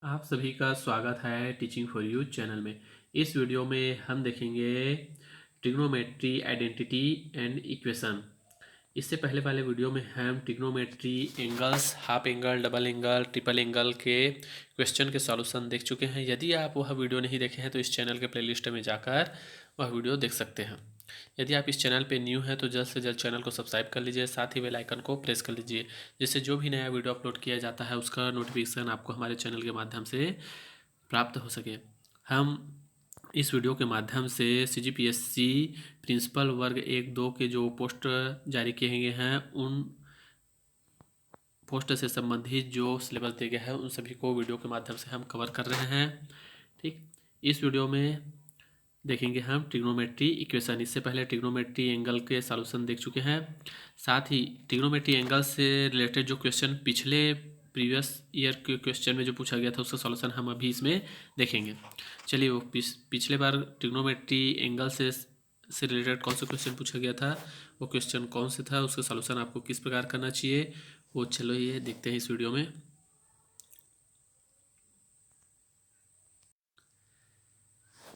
आप सभी का स्वागत है टीचिंग फॉर यू चैनल में। इस वीडियो में हम देखेंगे ट्रिग्नोमेट्री आइडेंटिटी एंड इक्वेशन। इससे पहले वाले वीडियो में हम trigonometry angles, half angle, double angle, triple angle के क्वेश्चन के सॉल्यूशन देख चुके हैं। यदि आप वह वीडियो नहीं देखे हैं तो इस चैनल के प्लेलिस्ट में जाकर वह वीडियो देख सकते हैं। यदि आप इस चैनल पे न्यू हैं तो जल्द से जल्द चैनल को सब्सक्राइब कर लीजिए, साथ ही बेल आइकन को प्रेस कर लीजिए, जिससे जो भी नया वीडियो अपलोड किया जाता है उसका नोटिफिकेशन आपको हमारे चैनल के माध्यम से प्राप्त हो सके। हम इस वीडियो के माध्यम से CGPSC प्रिंसिपल वर्ग 1-2 के जो पोस्ट जारी किए गए हैं उन पोस्ट से संबंधित जो सिलेबस दिए गए हैं उन सभी को वीडियो के माध्यम से हम कवर कर रहे हैं। ठीक, इस वीडियो में देखेंगे हम ट्रिग्नोमेट्री इक्वेशन। इससे पहले ट्रिग्नोमेट्री एंगल के सॉल्यूशन देख चुके हैं, साथ ही ट्रिग्नोमेट्री एंगल से रिलेटेड जो क्वेश्चन पिछले प्रीवियस ईयर के क्वेश्चन में जो पूछा गया था उसका सॉल्यूशन हम अभी इसमें देखेंगे। चलिए, वो पिछले बार ट्रिग्नोमेट्री एंगल से रिलेटेड कौन सा क्वेश्चन पूछा गया था, वो क्वेश्चन कौन से था, उसका सॉल्यूशन आपको किस प्रकार करना चाहिए, वो चलो ये देखते हैं इस वीडियो में।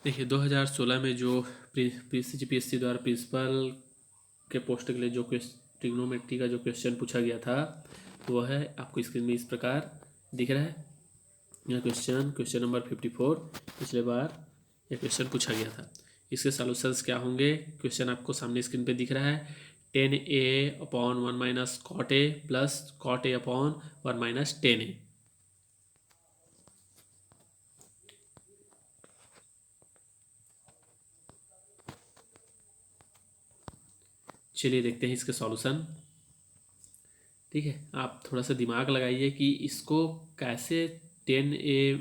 देखिए, 2016 में जो CGPSC द्वारा प्रिंसिपल के पोस्ट के लिए जो ट्रिग्नोमेट्री का जो क्वेश्चन पूछा गया था वो है आपको स्क्रीन में इस प्रकार दिख रहा है। यह क्वेश्चन नंबर 54 पिछले बार यह क्वेश्चन पूछा गया था। इसके सॉल्यूशंस क्या होंगे, क्वेश्चन आपको सामने स्क्रीन पे दिख रहा है। tan a/1 - cot a plus cot a/1 - tan a। चलिए देखते हैं इसके सॉल्यूशन। ठीक है, आप थोड़ा सा दिमाग लगाइए कि इसको कैसे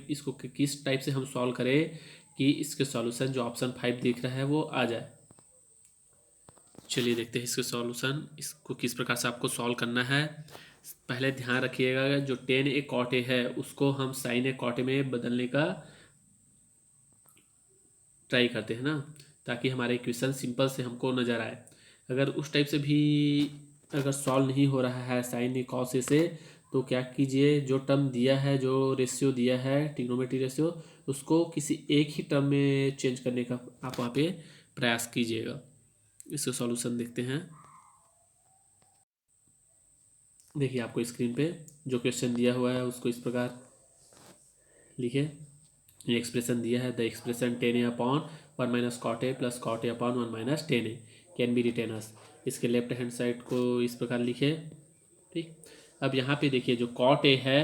इसको किस टाइप से हम सॉल्व करें कि इसके सॉल्यूशन जो ऑप्शन 5 दिख रहा है वो आ जाए। चलिए देखते हैं इसके सॉल्यूशन, इसको किस प्रकार से आपको सॉल्व करना है। पहले ध्यान रखिएगा, जो tan a cot a है उसको हम sin a cot a में बदलने का ट्राई करते हैं ना, ताकि हमारा इक्वेशन सिंपल से हमको नज़र आए। अगर उस टाइप से भी अगर सॉल्व नहीं हो रहा है sin a cos a से, तो क्या कीजिए, जो टर्म दिया है, जो रेशियो दिया है ट्रिग्नोमेट्री रेशियो, उसको किसी एक ही टर्म में चेंज करने का आप वहाँ पे प्रयास कीजिएगा। इसका सॉल्यूशन देखते हैं। देखिए, आपको स्क्रीन पे जो क्वेश्चन दिया हुआ है उसको इस प्रकार लिखे। ये एक्सप्रेशन दिया है, the expression tan a/1 - cot a plus cot a/1 - tan a can be written as. इसके लेफ्ट हैंड साइड को इस प्रकार लिखे। ठीक, अब यहाँ पे देखिए जो cot a है,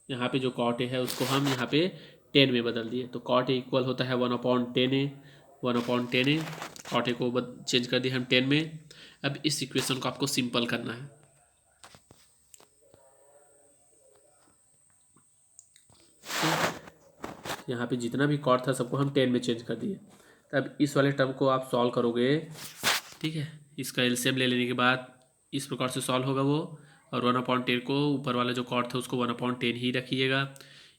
यहाँ पे जो cot a है उसको हम यहाँ पे 10 में बदल दिए, तो cot a इक्वल होता है 1/10 a। 1/10 a, cot a को चेंज कर दिया हम 10 में। अब इस इक्वेशन को आपको सिंपल करना है। यहाँ पे जितना भी कॉट था सबको हम 10 में चेंज कर दिए। तब इस वाले टर्म को आप सॉल्व करोगे। ठीक है, इसका एलसीएम ले लेने के बाद इस प्रकार से सॉल्व होगा वो, और 1/10 को ऊपर वाला जो कॉट था उसको 1/10 ही रखिएगा।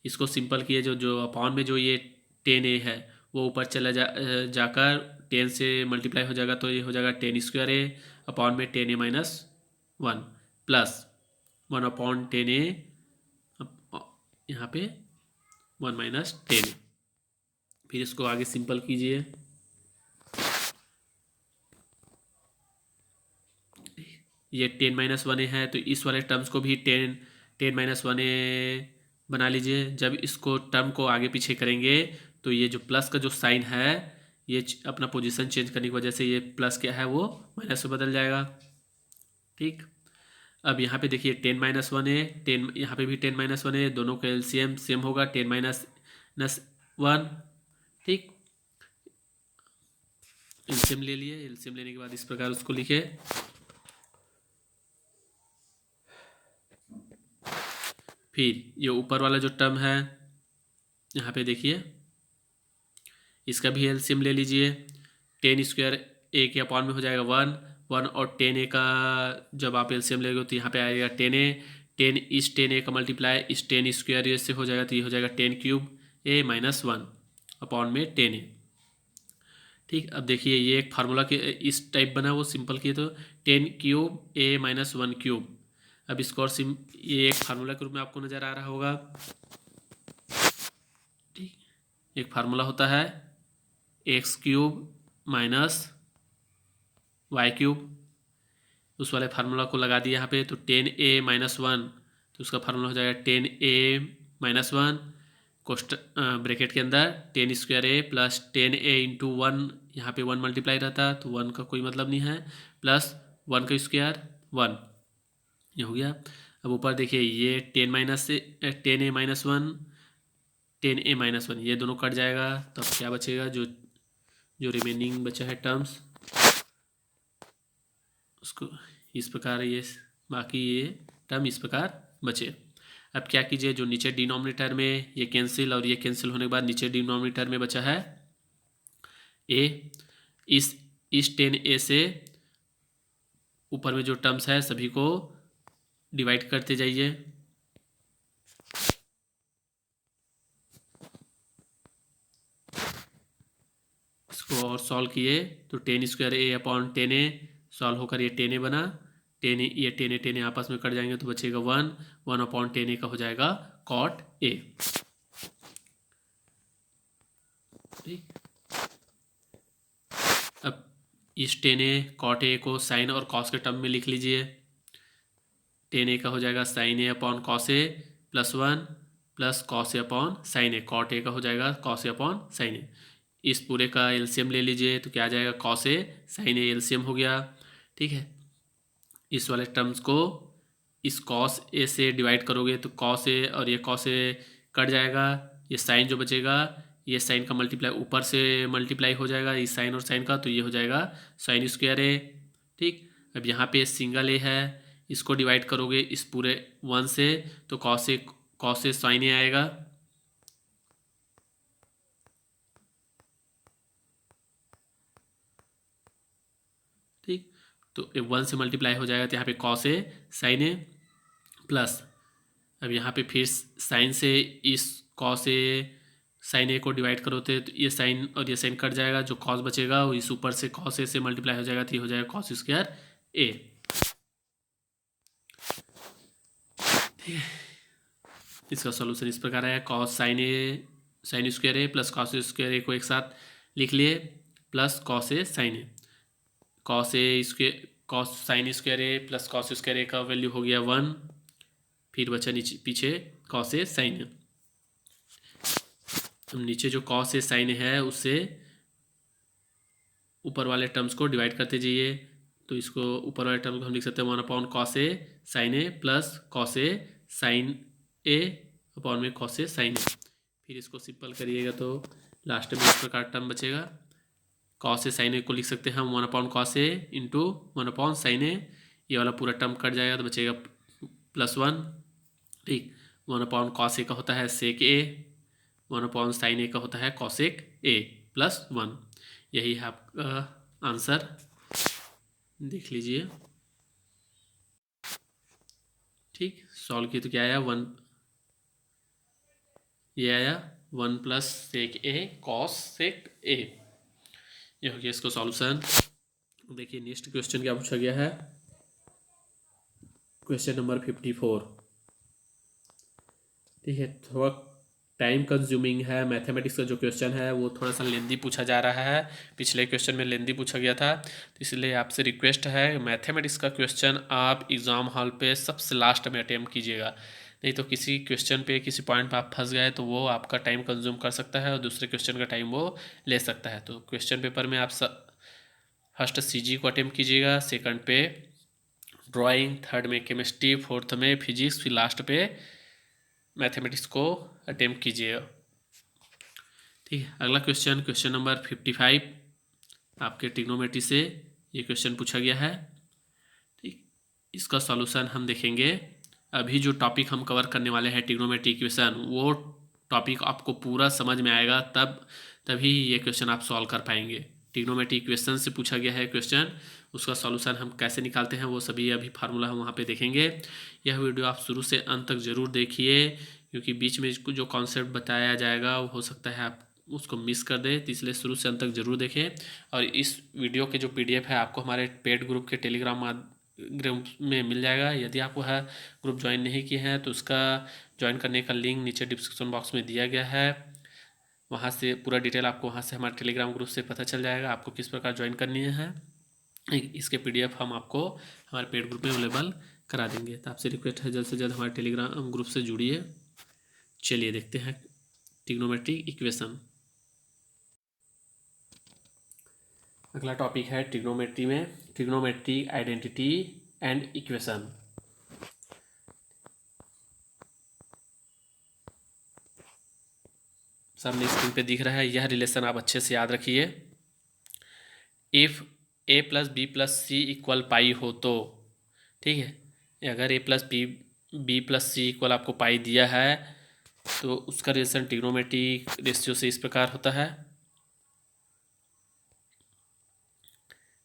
इसको सिंपल किए, जो जो अपॉन में जो ये 10a है वो ऊपर चला जाकर 10 से मल्टीप्लाई हो जाएगा, तो ये हो जाएगा 10² अपॉन में 10a - 1 प्लस 1/10a यहाँ पे 1 - 10। फिर इसको आगे सिंपल कीजिए। ये 10 - 1a है, तो इस वाले टर्म्स को भी 10 - 1a बना लीजिए। जब इसको टर्म को आगे पीछे करेंगे तो ये जो प्लस का जो साइन है, ये अपना पोजीशन चेंज करने की वजह से ये प्लस क्या है वो माइनस में बदल जाएगा। ठीक, अब यहाँ पे देखिए 10 - 1a, 10 यहाँ पे भी 10 - 1a, दोनों का एलसीएम सेम होगा 10 - 1। ठीक, एलसीएम ले लिए। एलसीएम लेने के बाद इस प्रकार उसको लिखे। फिर ये ऊपर वाला जो टर्म है यहाँ पे देखिए, इसका भी एलसीएम ले लीजिए। 10² a के अपॉन में हो जाएगा 1 और 10a का जब आप एलसीएम लेंगे तो यहाँ पे आएगा 10a। 10 इस 10a का मल्टीप्लाई इस 10² से हो जाएगा, तो ये हो जाएगा 10³ a - 1 अपॉन में 10a। ठीक, अब देखिए ये एक फार्मूला के इस टाइप बना, वो सिंपल किए तो 10³ a - 1³। अब इसको और ये एक फार्मूला के रूप में आपको नज़र आ रहा होगा। एक फार्मूला होता है x³ माइनस y³, उस वाले फार्मूला को लगा दिया यहाँ पे, तो 10a-1, तो उसका फार्मूला हो जाएगा 10a-1 कोष्ट ब्रैकेट के अंदर 10² प्लस 10a इंटू 1, यहाँ पे 1 मल्टीप्लाई रहता तो 1 का कोई मतलब नहीं है, प्लस 1 का स्क्वायर 1, ये हो गया। अब ऊपर देखिए ये 10a-1 10a-1 ये दोनों कट जाएगा, तो अब क्या बचेगा, जो रिमेनिंग बचा है टर्म्स उसको इस प्रकार, ये बाकी ये टर्म इस प्रकार बचे। अब क्या कीजिए, जो नीचे डिनोमिनेटर में ये कैंसिल और ये कैंसिल होने के बाद नीचे डिनोमिनेटर में बचा है a, इस 10a से ऊपर में जो टर्म्स है सभी को डिवाइड करते जाइए। इसको और सॉल्व किए तो 10² a/10a सॉल्व होकर ये 10a बना, 10a ये 10a आपस में कट जाएंगे तो बचेगा 1/10a का हो जाएगा cot a। ठीक, अब इस 10a cot a को साइन और कॉस के टर्म में लिख लीजिए। 10a का हो जाएगा sine a/cos a plus 1 plus cos a/sin a, cot a का हो जाएगा cos a/sin a। इस पूरे का एलसीएम ले लीजिए तो क्या आ जाएगा, cos a sin a LCM हो गया। ठीक है, इस वाले टर्म्स को इस cos a से डिवाइड करोगे तो cos a और ये cos a कट जाएगा, ये साइन जो बचेगा ये साइन का मल्टीप्लाई ऊपर से मल्टीप्लाई हो जाएगा इस साइन और साइन का, तो ये हो जाएगा sin² a। ठीक, अब यहाँ पे सिंगल a है, इसको डिवाइड करोगे इस पूरे 1 से तो cos a sin a आएगा। ठीक, तो 1 से मल्टीप्लाई हो जाएगा तो यहाँ पे cos a sin a plus, अब यहाँ पे फिर साइन से इस cos a sin a को डिवाइड करो तो ये साइन और ये साइन कट जाएगा, जो cos बचेगा वो इस ऊपर से cos a से मल्टीप्लाई हो जाएगा तो ये हो जाएगा cos² a। ठीक है, इसका सॉल्यूशन इस प्रकार है, cos sin² a plus cos² a को एक साथ लिख लिए plus cos a sin a, cos sin² a plus cos² a का वैल्यू हो गया 1, फिर बचा नीचे पीछे cos a sin a। नीचे जो cos a sin a है उससे ऊपर वाले टर्म्स को डिवाइड करते जाइए, तो इसको ऊपर वाले टर्म को हम लिख सकते हैं 1/cos a sin a plus cos a sin a upon में cos a sin a। फिर इसको सिंपल करिएगा तो लास्ट में इस प्रकार टर्म बचेगा, cos a sin a को लिख सकते हैं हम 1/cos a into 1/sin a, ये वाला पूरा टर्म कट जाएगा तो बचेगा +1। ठीक, 1/cos a का होता है sec a, 1/sin a का होता है cosec a प्लस 1। यही है आपका आंसर, देख लीजिए। ठीक, सॉल्व किए तो क्या आया, 1, ये आया 1 plus sec a cos sec a, ये हो गया इसको सॉल्यूशन। देखिए नेक्स्ट क्वेश्चन क्या पूछा गया है, क्वेश्चन नंबर 54। ठीक है, थोड़ा टाइम कंज्यूमिंग है, मैथमेटिक्स का जो क्वेश्चन है वो थोड़ा सा लेंदी पूछा जा रहा है, पिछले क्वेश्चन में लेंदी पूछा गया था, तो इसलिए आपसे रिक्वेस्ट है मैथमेटिक्स का क्वेश्चन आप एग्ज़ाम हॉल पे सबसे लास्ट में अटेम्प्ट कीजिएगा, नहीं तो किसी क्वेश्चन पे किसी पॉइंट पे आप फंस गए तो वो आपका टाइम कंज्यूम कर सकता है और दूसरे क्वेश्चन का टाइम वो ले सकता है। तो क्वेश्चन पेपर में आप फर्स्ट CG को अटेम्प्ट कीजिएगा, सेकंड पे ड्राइंग, थर्ड में केमिस्ट्री, फोर्थ में फिजिक्स, फिर लास्ट पे मैथमेटिक्स को अटेम्प्ट कीजिए। ठीक है, अगला क्वेश्चन नंबर 55 आपके ट्रिग्नोमेट्री से ये क्वेश्चन पूछा गया है। ठीक, इसका सॉल्यूशन हम देखेंगे। अभी जो टॉपिक हम कवर करने वाले हैं ट्रिग्नोमेट्री इक्वेशन, वो टॉपिक आपको पूरा समझ में आएगा तभी ये क्वेश्चन आप सॉल्व कर पाएंगे। ट्रिग्नोमेट्री इक्वेशन से पूछा गया है क्वेश्चन, उसका सॉल्यूशन हम कैसे निकालते हैं वो सभी अभी फार्मूला हम वहाँ पे देखेंगे। यह वीडियो आप शुरू से अंत तक ज़रूर देखिए, क्योंकि बीच में जो कॉन्सेप्ट बताया जाएगा वो हो सकता है आप उसको मिस कर दें, तो इसलिए शुरू से अंत तक ज़रूर देखें। और इस वीडियो के जो PDF है आपको हमारे पेड ग्रुप के टेलीग्राम ग्रुप में मिल जाएगा। यदि आप वह ग्रुप ज्वाइन नहीं किए हैं तो उसका ज्वाइन करने का लिंक नीचे डिस्क्रिप्शन बॉक्स में दिया गया है, वहाँ से पूरा डिटेल आपको वहाँ से हमारे टेलीग्राम ग्रुप से पता चल जाएगा आपको किस प्रकार ज्वाइन करनी है। इसके PDF हम आपको हमारे पेड ग्रुप में अवेलेबल करा देंगे। तो आपसे रिक्वेस्ट है जल्द से जल्द हमारे टेलीग्राम ग्रुप से जुड़िए। चलिए देखते हैं ट्रिग्नोमेट्रिक इक्वेशन। अगला टॉपिक है ट्रिग्नोमेट्री में ट्रिग्नोमेट्रिक आइडेंटिटी एंड इक्वेशन। सामने स्क्रीन पे दिख रहा है, यह रिलेशन आप अच्छे से याद रखिए। If a plus B plus C equal pi हो तो, ठीक है, अगर a plus B plus C equal आपको पाई दिया है तो उसका रिलेशन ट्रिग्नोमेट्रिक रेशियो से इस प्रकार होता है।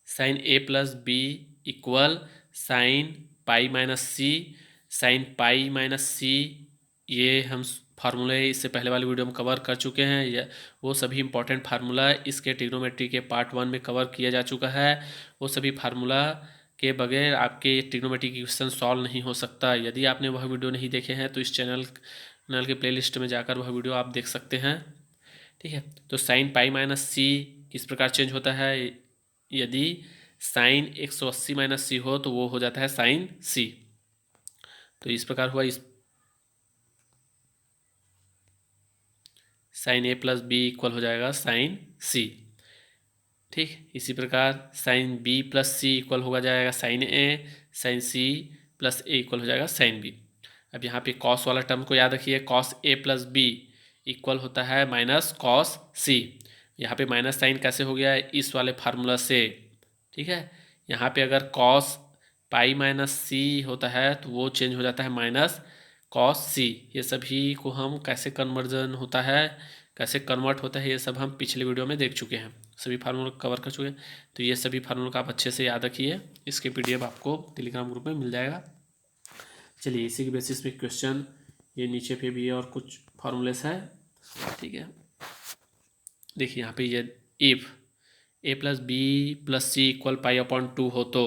Sine a plus B equal sine pi minus C. Sine pi minus C, ये हम फार्मूले इससे पहले वाली वीडियो में कवर कर चुके हैं। यह वो सभी इंपॉर्टेंट फार्मूला इसके ट्रिग्नोमेट्री के पार्ट 1 में कवर किया जा चुका है। वो सभी फार्मूला के बगैर आपके ट्रिग्नोमेट्री की क्वेश्चन सॉल्व नहीं हो सकता। यदि आपने वह वीडियो नहीं देखे हैं तो इस चैनल के प्लेलिस्ट में जाकर वह वीडियो आप देख सकते हैं, ठीक है। तो साइन पाई माइनस सी किस प्रकार चेंज होता है, यदि साइन 180 माइनस सी हो तो वो हो जाता है साइन सी। तो इस प्रकार हुआ, इस साइन ए प्लस बी इक्वल हो जाएगा साइन सी, ठीक। इसी प्रकार sine B plus C equal होगा जाएगा साइन ए। साइन सी प्लस ए इक्वल हो जाएगा साइन बी। अब यहाँ पे कॉस वाला टर्म को याद रखिए, cos A plus B equal होता है माइनस कॉस सी। यहाँ पे माइनस साइन कैसे हो गया है, इस वाले फार्मूला से, ठीक है। यहाँ पे अगर कॉस पाई माइनस सी होता है तो वो चेंज हो जाता है माइनस कॉस सी। ये सभी को हम कैसे कन्वर्जन होता है, कैसे कन्वर्ट होता है, ये सब हम पिछले वीडियो में देख चुके हैं, सभी फार्मूला कवर कर चुके हैं। तो ये सभी फार्मूला का आप अच्छे से याद रखिए, इसके PDF आपको टेलीग्राम ग्रुप में मिल जाएगा। चलिए इसी के बेसिस पे क्वेश्चन ये नीचे पे भी और कुछ फार्मूलेस है, ठीक है। देखिए यहाँ पे ये if a plus B plus C equal pi upon 2 हो तो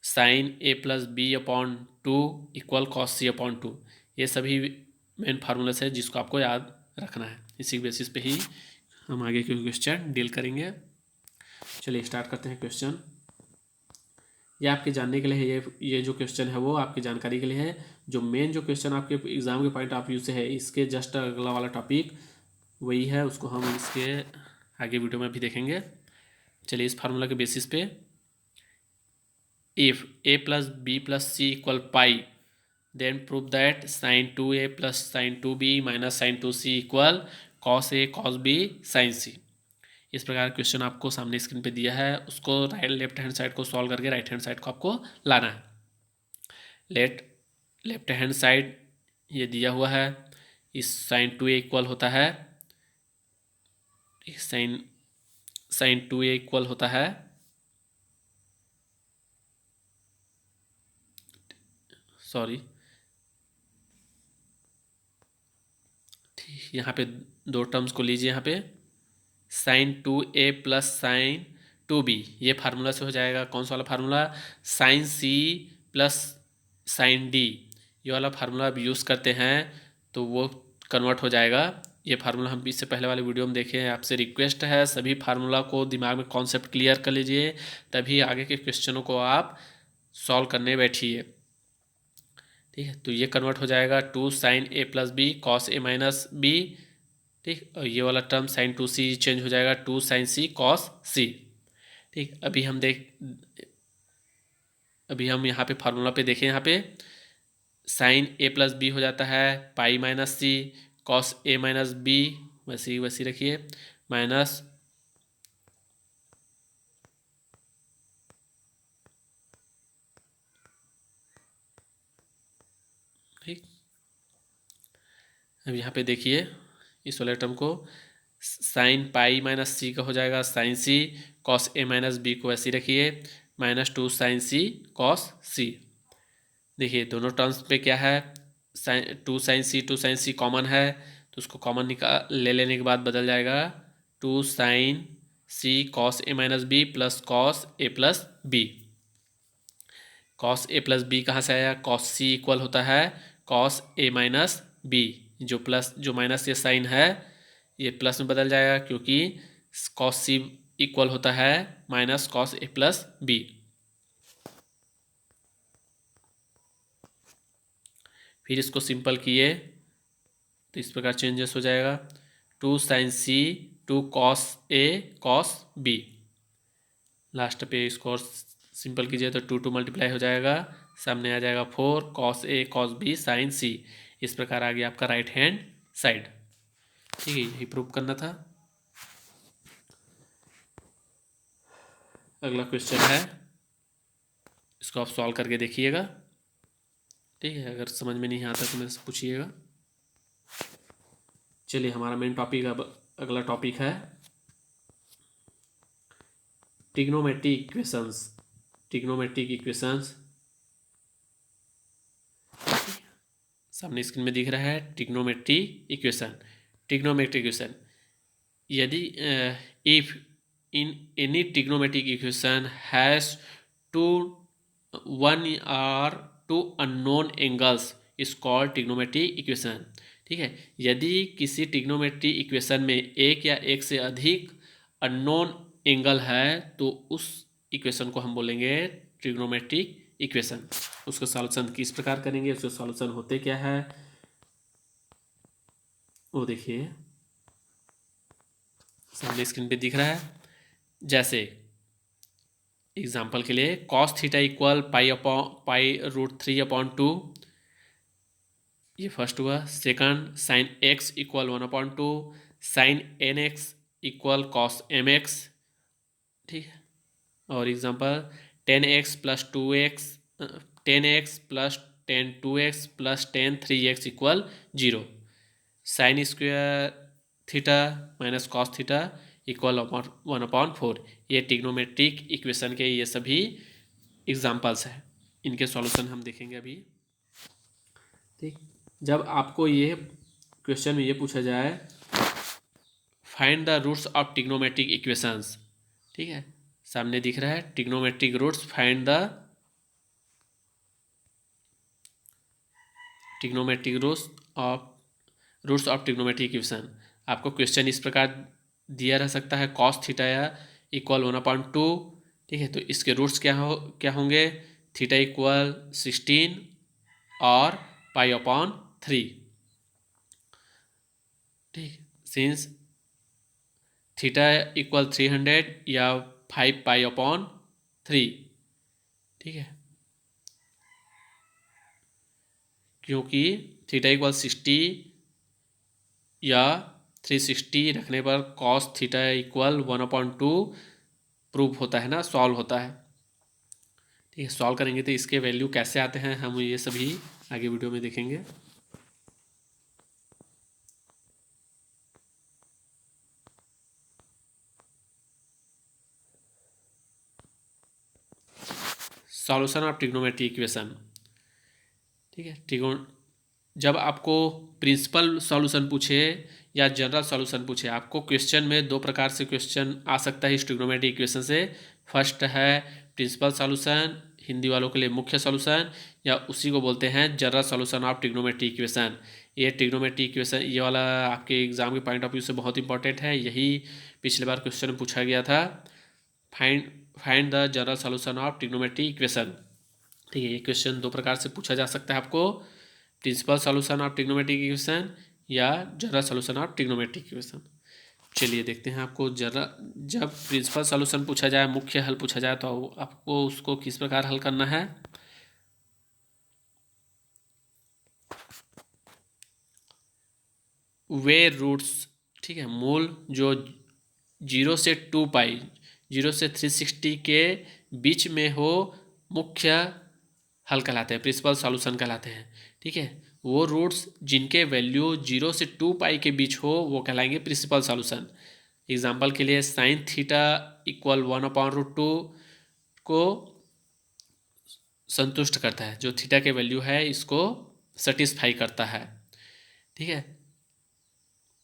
sine a plus B upon 2 equal cos C upon 2। ये सभी मेन फार्मूलास है जिसको आपको याद रखना है। इसी के बेसिस पे ही हम आगे के क्वेश्चन डील करेंगे। चलिए स्टार्ट करते हैं क्वेश्चन। ये आपके जानने के लिए है, ये जो क्वेश्चन है वो आपकी जानकारी के लिए है। जो मेन जो क्वेश्चन आपके एग्जाम के पॉइंट ऑफ व्यू से है, इसके जस्ट अगला वाला टॉपिक वही है, उसको हम इसके आगे वीडियो में भी देखेंगे। चलिए इस फार्मूला के बेसिस पे if a plus B plus C equal pi then prove that sine 2a plus sine 2b minus sine 2c equal cos a cos b sine c। इस प्रकार क्वेश्चन आपको सामने स्क्रीन पे दिया है, उसको लेफ्ट हैंड साइड को solve करके राइट हैंड साइड को आपको लाना है। लेफ्ट हैंड साइड ये दिया हुआ है, इस साइन 2a इक्वल होता है, साइन 2a इक्वल होता है, सॉरी यहाँ पे दो टर्म्स को लीजिए। यहाँ पे sign 2a plus sine 2b, ये फार्मूला से हो जाएगा। कौन सा वाला formula, sine c plus sine d, ये वाला फार्मूला आप यूज़ करते हैं तो वो कन्वर्ट हो जाएगा। ये फार्मूला हम इससे पहले वाले वीडियो में देखे हैं। आपसे रिक्वेस्ट है सभी फार्मूला को दिमाग में कॉन्सेप्ट क्लियर कर लीजिए, तभी आगे के क्वेश्चनों को आप सॉल्व करने बैठिए, ठीक है। तो ये कन्वर्ट हो जाएगा 2 sine a plus B cos a minus B, ठीक। और ये वाला टर्म साइन 2c चेंज हो जाएगा 2 साइन c कॉस c, ठीक। अभी हम यहाँ पे फार्मूला पे देखें, यहाँ पे साइन a प्लस बी हो जाता है pi minus C cos a minus B, वैसी रखिए, माइनस ठीक। अब यहाँ पे देखिए इस वाले टर्म को, साइन पाई माइनस सी का हो जाएगा sine C, cos a minus B को वैसे रखिए, minus 2 sine C cos C. देखिए दोनों टर्म्स पे क्या है, साइन 2 साइन सी कॉमन है तो उसको कॉमन ले लेने के बाद बदल जाएगा 2 sine C cos a minus B plus cos a plus B. Cos a plus B कहाँ से आया, कॉस सी इक्वल होता है कॉस a माइनस बी, जो माइनस ये साइन है ये प्लस में बदल जाएगा क्योंकि कॉस सी इक्वल होता है minus cos A plus B. फिर इसको सिंपल किए तो इस प्रकार चेंजेस हो जाएगा, 2 sine C 2 cos A cos B. Last पे इसको और सिंपल कीजिए तो 2 मल्टीप्लाई हो जाएगा, सामने आ जाएगा 4 cos A cos B sign सी। इस प्रकार आ गया आपका राइट हैंड साइड। ठीक है, यही प्रूव करना था। अगला क्वेश्चन है, इसको आप सॉल्व करके देखिएगा। ठीक है, अगर समझ में नहीं आता तो मेरे से पूछिएगा। चलिए, हमारा मेन टॉपिक अब अगला टॉपिक है ट्रिग्नोमेट्रिक इक्वेशंस। ट्रिग्नोमेट्रिक इक्वेशंस सामने स्क्रीन में दिख रहा है, ट्रिग्नोमेट्रिक इक्वेशन। ट्रिग्नोमेट्रिक इक्वेशन, यदि if in any trigonometric equation has two one और two unknown angles is called trigonometric equation. ठीक है, यदि किसी ट्रिग्नोमेट्रिक इक्वेशन में एक या एक से अधिक अननोन एंगल है तो उस इक्वेशन को हम बोलेंगे ट्रिग्नोमेट्रिक इक्वेशन। उसका सॉल्यूशन किस प्रकार करेंगे, उसके सॉल्यूशन होते क्या है वो देखिए, सामने स्क्रीन पे दिख रहा है। जैसे एग्जाम्पल के लिए कॉस थीटा इक्वल पाई√3/2, ये फर्स्ट हुआ। Second sine X equal 1/2, sine nx equal cos mx। ठीक है, और example 10x + 2x 10x + tan 2x + tan 3x equal 0। Sine square theta minus cos theta equal 1/4। ये ट्रिग्नोमेट्रिक इक्वेशन के ये सभी examples हैं। इनके सॉल्यूशन हम देखेंगे अभी। ठीक, जब आपको ये क्वेश्चन में ये पूछा जाए find the roots of trigonometric equations, ठीक है, सामने दिख रहा है trigonometric roots, find the trigonometric roots of trigonometric equation. आपको क्वेश्चन इस प्रकार दिया रह सकता है, कॉस थीटा इक्वल 1/2। ठीक है, तो इसके रूट्स क्या होंगे, थीटा इक्वल 16 और पाई/3। ठीक, सिंस थीटा इक्वल 300 या 5 पाई/3। ठीक है, क्योंकि थीटा इक्वल 60 या 360 रखने पर कॉस थीटा इक्वल 1/2 प्रूफ होता है ना, सॉल्व होता है। ठीक है, सॉल्व करेंगे तो इसके वैल्यू कैसे आते हैं हम ये सभी आगे वीडियो में देखेंगे। Solution of trigonometric equation. ठीक है, जब आपको प्रिंसिपल सॉल्यूशन पूछे या जनरल सॉल्यूशन पूछे, आपको क्वेश्चन में दो प्रकार से क्वेश्चन आ सकता है इस ट्रिग्नोमेट्रिक इक्वेशन से। फर्स्ट है प्रिंसिपल सॉल्यूशन, हिंदी वालों के लिए मुख्य सॉल्यूशन, या उसी को बोलते हैं general solution of trigonometric equation. ये ट्रिग्नोमेट्रिक इक्वेशन ये वाला आपके एग्जाम के पॉइंट ऑफ व्यू से बहुत इंपॉर्टेंट है, यही पिछले बार क्वेश्चन में पूछा गया था। Find the general solution of trigonometric equation. ठीक है, ये क्वेश्चन दो प्रकार से पूछा जा सकता है आपको, principal solution of trigonometric equation या general solution of trigonometric equation. चलिए देखते हैं आपको जब प्रिंसिपल सॉल्यूशन पूछा जाए, मुख्य हल पूछा जाए, तो आपको उसको किस प्रकार हल करना है। वे रूट्स, ठीक है, मूल जो 0 से 2 पाई 0 से 360 के बीच में हो, मुख्य हल कहलाते हैं, प्रिंसिपल सॉल्यूशन कहलाते हैं। ठीक है, वो रूट्स जिनके वैल्यू 0 से 2 पाई के बीच हो वो कहलाएंगे प्रिंसिपल सॉल्यूशन। एग्जाम्पल के लिए साइन थीटा इक्वल 1/√2 को संतुष्ट करता है, जो थीटा के वैल्यू है इसको सेटिस्फाई करता है। ठीक है,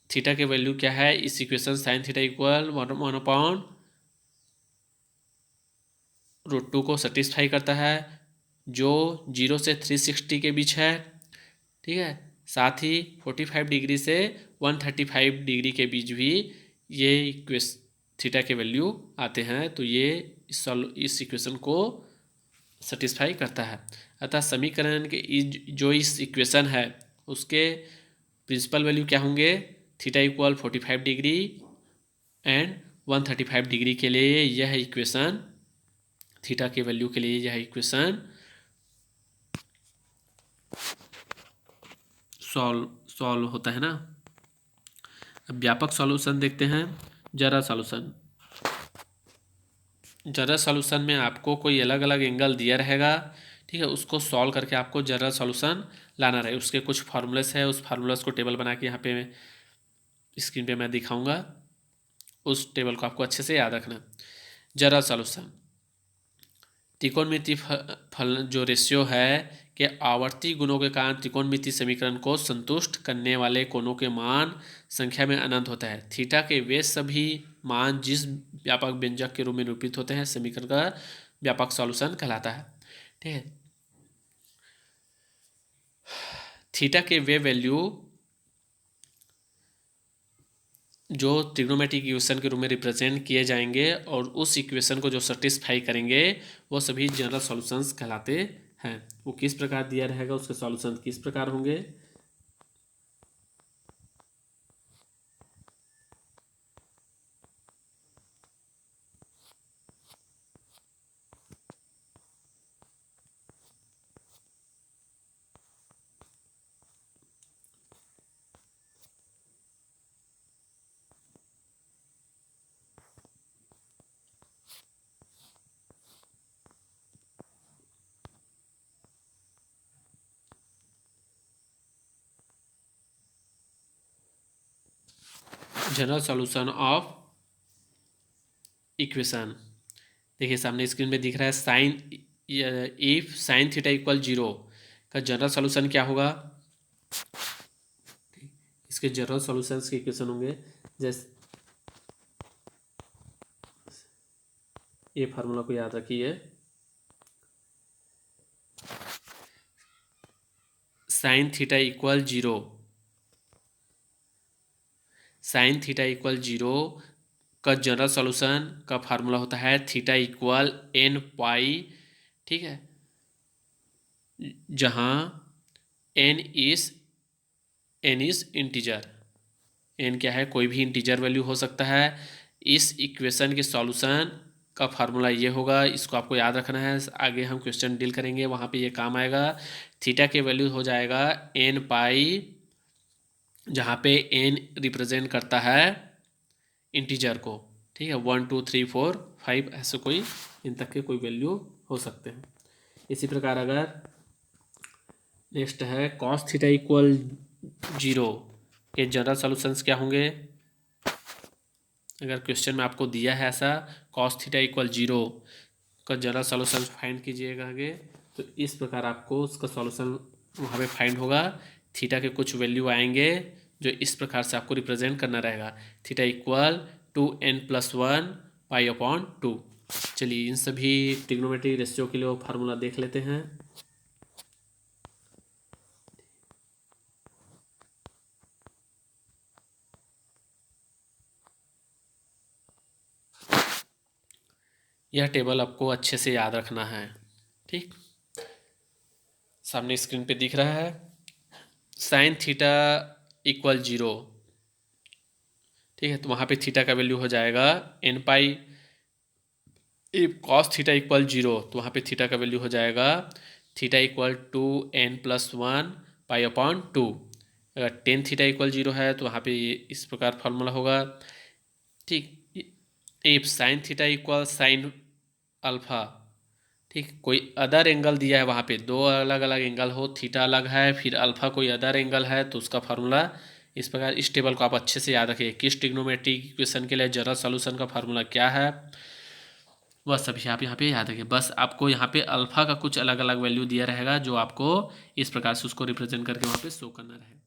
थीटा के वैल्यू क्या है इस इक्वेशन, साइन थीटा इक्वल 1/√2 को सेटिस्फाई करता है, जो 0 से 360 के बीच है। ठीक है, साथ ही 45 डिग्री से 135 डिग्री के बीच भी ये थीटा के वैल्यू आते हैं, तो ये इस इक्वेशन को सेटिस्फाई करता है। अतः समीकरण के जो इस इक्वेशन है उसके प्रिंसिपल वैल्यू क्या होंगे, theta equal 45 degree and 135 degree के लिए यह इक्वेशन, थीटा के वैल्यू के लिए यह इक्वेशन सॉल्व होता है ना। अब व्यापक सॉल्यूशन देखते हैं। जनरल सॉल्यूशन में आपको कोई अलग अलग एंगल दिया रहेगा, ठीक है, उसको सॉल्व करके आपको जनरल सॉल्यूशन लाना रहे। उसके कुछ फार्मूलेस है, उस फार्मूलेस को टेबल बना के यहाँ पे स्क्रीन पे मैं दिखाऊंगा, उस टेबल को आपको अच्छे से याद रखना। जनरल सॉल्यूशन त्रिकोणमिति फल जो रेशियो है कि आवर्ती गुणों के कारण त्रिकोणमिति समीकरण को संतुष्ट करने वाले कोणों के मान संख्या में अनंत होता है। थीटा के वे सभी मान जिस व्यापक व्यंजक के रूप में निरूपित होते हैं समीकरण का व्यापक सॉल्यूशन कहलाता है, ठीक है। थीटा के वे वैल्यू जो ट्रिग्नोमेट्रिक इक्वेशन के रूप में रिप्रेजेंट किए जाएंगे और उस इक्वेशन को जो सेटिस्फाई करेंगे वो सभी जनरल सॉल्यूशंस कहलाते हैं। वो किस प्रकार दिया रहेगा, उसके सॉल्यूशन किस प्रकार होंगे, जनरल सॉल्यूशन ऑफ इक्वेशन। देखिए सामने स्क्रीन में दिख रहा है इफ साइन थीटा इक्वल 0 का जनरल सॉल्यूशन क्या होगा। इसके जनरल सॉल्यूशंस के इक्वेशन होंगे जैसे, ये फार्मूला को याद रखिए, sign theta equal 0, sign theta equal 0 का जनरल सॉल्यूशन का फार्मूला होता है थीटा इक्वल n पाई, ठीक है, जहां n इज इंटीजर। n क्या है, कोई भी इंटीजर वैल्यू हो सकता है। इस इक्वेशन के सॉल्यूशन का फार्मूला ये होगा, इसको आपको याद रखना है, आगे हम क्वेश्चन डील करेंगे वहाँ पे ये काम आएगा। थीटा के वैल्यू हो जाएगा n पाई, जहाँ पे n रिप्रेजेंट करता है इंटीजर को, ठीक है, 1 2 3 4 5 ऐसे कोई इन तक के कोई वैल्यू हो सकते हैं। इसी प्रकार अगर नेक्स्ट है कॉस थीटा इक्वल 0 के जनरल सॉल्यूशंस क्या होंगे। अगर क्वेश्चन में आपको दिया है ऐसा कॉस थीटा इक्वल 0 का जनरल सॉल्यूशन फाइंड कीजिएगा आगे, तो इस प्रकार आपको उसका सॉल्यूशन वहाँ पे फाइंड होगा। थीटा के कुछ वैल्यू आएंगे जो इस प्रकार से आपको रिप्रेजेंट करना रहेगा, थीटा इक्वल 2n+1 पाई अपॉन 2। चलिए इन सभी ट्रिग्नोमेट्रिक रेशियो के लिए वो फार्मूला देख लेते हैं। यह टेबल आपको अच्छे से याद रखना है, ठीक, सामने स्क्रीन पे दिख रहा है साइन थीटा इक्वल 0, ठीक है, तो वहाँ पे थीटा का वैल्यू हो जाएगा n pi. If cos theta equal 0 तो वहाँ पे थीटा का वैल्यू हो जाएगा थीटा इक्वल 2n+1 पाई अपॉन 2। अगर टेन थीटा इक्वल 0 है तो वहाँ पे इस प्रकार फॉर्मूला होगा, ठीक। If sign theta equal sine alpha, ठीक, कोई अदर एंगल दिया है वहाँ पे, दो अलग अलग एंगल हो, थीटा अलग है फिर अल्फा कोई अदर एंगल है, तो उसका फार्मूला इस प्रकार। इस टेबल को आप अच्छे से याद रखिए, किस ट्रिग्नोमेट्रिक इक्वेशन के लिए जनरल सॉल्यूशन का फार्मूला क्या है, वह सभी आप यहाँ पे याद रखिए। बस आपको यहाँ पे अल्फा का कुछ अलग अलग वैल्यू दिया रहेगा जो आपको इस प्रकार से उसको रिप्रेजेंट करके वहाँ पे शो करना रहेगा।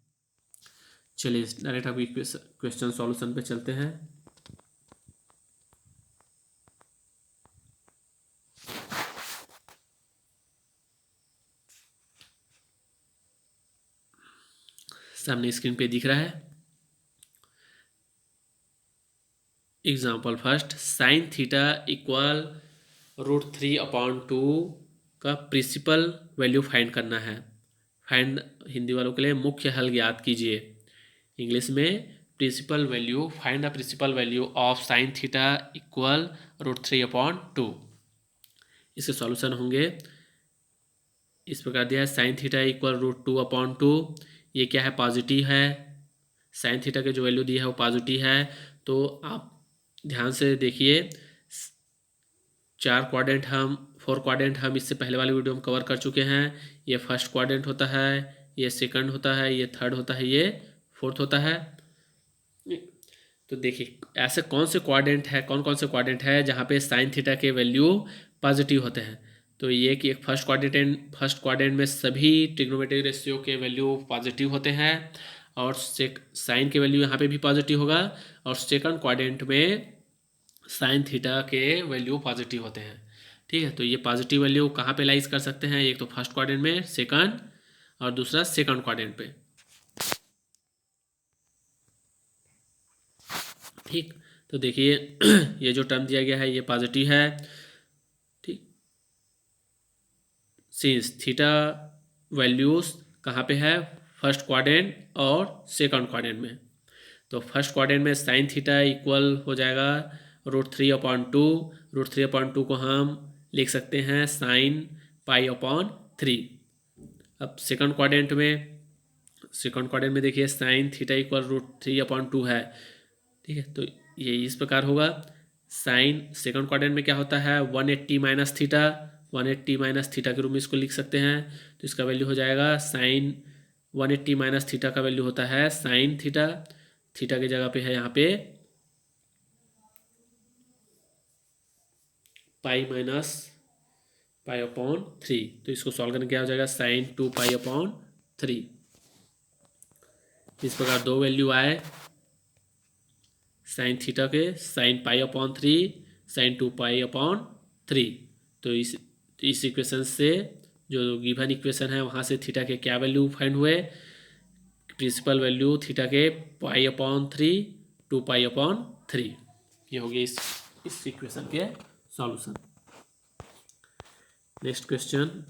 चलिए डायरेक्ट अभी क्वेश्चन सॉल्यूशन पे चलते हैं। सामने स्क्रीन पे दिख रहा है example first, sign theta equal √3/2 का प्रिंसिपल वैल्यू फाइंड करना है। फाइंड हिंदी वालों के लिए मुख्य हल ज्ञात कीजिए। इंग्लिश में principal value, find the principal value of sine theta equal √3/2। इसके सॉल्यूशन होंगे, इस प्रकार दिया है, साइन थीटा इक्वल √2/2। ये क्या है, पॉजिटिव है। साइन थीटा के जो वैल्यू दी है वो पॉजिटिव है। तो आप ध्यान से देखिए, 4 क्वाड्रेंट हम इससे पहले वाले वीडियो में कवर कर चुके हैं। ये फर्स्ट क्वाड्रेंट होता है, ये सेकंड होता है, ये थर्ड होता है, ये फोर्थ होता है। तो देखिए ऐसे कौन से क्वाड्रेंट है जहाँ पे साइन थीटा के वैल्यू पॉजिटिव होते हैं। तो ये कि एक फर्स्ट क्वाड्रेंट में सभी ट्रिग्नोमेट्रिक रेशियो के वैल्यू पॉजिटिव होते हैं, और साइन के वैल्यू यहाँ पे भी पॉजिटिव होगा। और सेकंड क्वाड्रेंट में साइन थीटा के वैल्यू पॉजिटिव होते हैं। ठीक है, तो ये पॉजिटिव वैल्यू कहाँ पे लाइज कर सकते हैं, एक तो फर्स्ट क्वाड्रेंट में, सेकंड, और दूसरा सेकंड क्वाड्रेंट पे। ठीक, तो देखिए ये जो टर्म दिया गया है ये पॉजिटिव है। ठीक, सिंस थीटा वैल्यूज कहाँ पे है, फर्स्ट क्वाड्रेंट और सेकंड क्वाड्रेंट में। तो फर्स्ट क्वाड्रेंट में साइन थीटा इक्वल हो जाएगा √3/2। √3/2 को हम लिख सकते हैं साइन π/3। अब सेकंड क्वाड्रेंट में देखिए साइन थीटा इक्वल √3/2 है। ठीक है, तो ये इस प्रकार होगा। साइन सेकंड क्वाड्रेंट में क्या होता है, 180 माइनस थीटा, 180 माइनस थीटा के रूप में इसको लिख सकते हैं। तो इसका वैल्यू हो जाएगा साइन 180 माइनस थीटा का वैल्यू होता है साइन थीटा। थीटा की जगह पे है यहाँ पे π-π/3। तो इसको सॉल्व करने क्या हो जाएगा, साइन 2π/3। इस प्रकार दो वैल्यू आए साइन थीटा के, साइन π/3, साइन 2π/3। तो इस इक्वेशन से, जो गिवन इक्वेशन है वहाँ से थीटा के क्या वैल्यू फाइंड हुए, प्रिंसिपल वैल्यू थीटा के π/3, 2π/3। ये हो गया इस इक्वेशन के सॉल्यूशन। नेक्स्ट क्वेश्चन,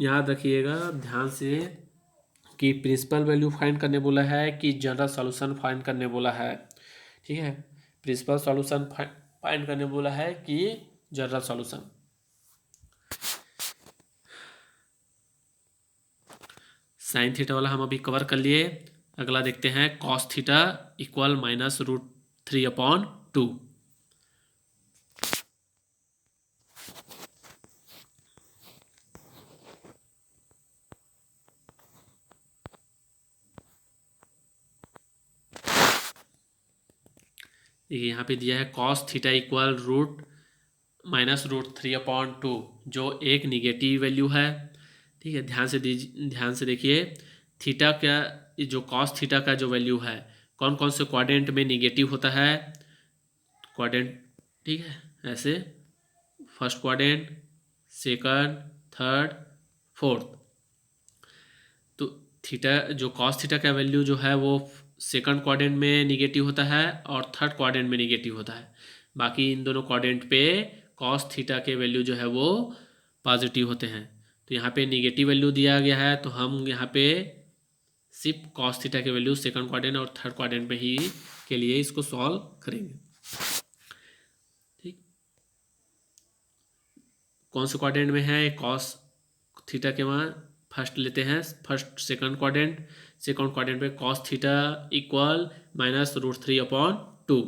याद रखिएगा ध्यान से कि प्रिंसिपल वैल्यू फाइंड करने बोला है कि जनरल सॉल्यूशन फाइंड करने बोला है। ठीक है, प्रिंसिपल सॉल्यूशन फाइंड करने बोला है कि जनरल सॉल्यूशन। साइन थीटा वाला हम अभी कवर कर लिए। अगला देखते हैं, कॉस थीटा इक्वल -√3/2। यहाँ पे दिया है कॉस थीटा इक्वल -√3/2, जो एक निगेटिव वैल्यू है। ठीक है, ध्यान से देखिए, थीटा का जो कॉस थीटा का जो वैल्यू है, कौन कौन से क्वाड्रेंट में निगेटिव होता है, क्वाड्रेंट। ठीक है, ऐसे first quadrant, second, third, fourth. तो थीटा जो कॉस थीटा का वैल्यू जो है वो सेकंड क्वाड्रेंट में निगेटिव होता है और थर्ड क्वाड्रेंट में निगेटिव होता है। बाकी इन दोनों क्वाड्रेंट पे कॉस थीटा के वैल्यू जो है वो पॉजिटिव होते हैं। तो यहाँ पे निगेटिव वैल्यू दिया गया है, तो हम यहाँ पे सिर्फ कॉस थीटा के वैल्यू सेकंड क्वाड्रेंट और थर्ड क्वाड्रेंट में ही के लिए इसको सॉल्व करेंगे। ठीक, कौन से क्वाड्रेंट में है कॉस थीटा के, वहाँ फर्स्ट लेते हैं, फर्स्ट सेकंड क्वाड्रेंट पे कॉस थीटा इक्वल -√3/2।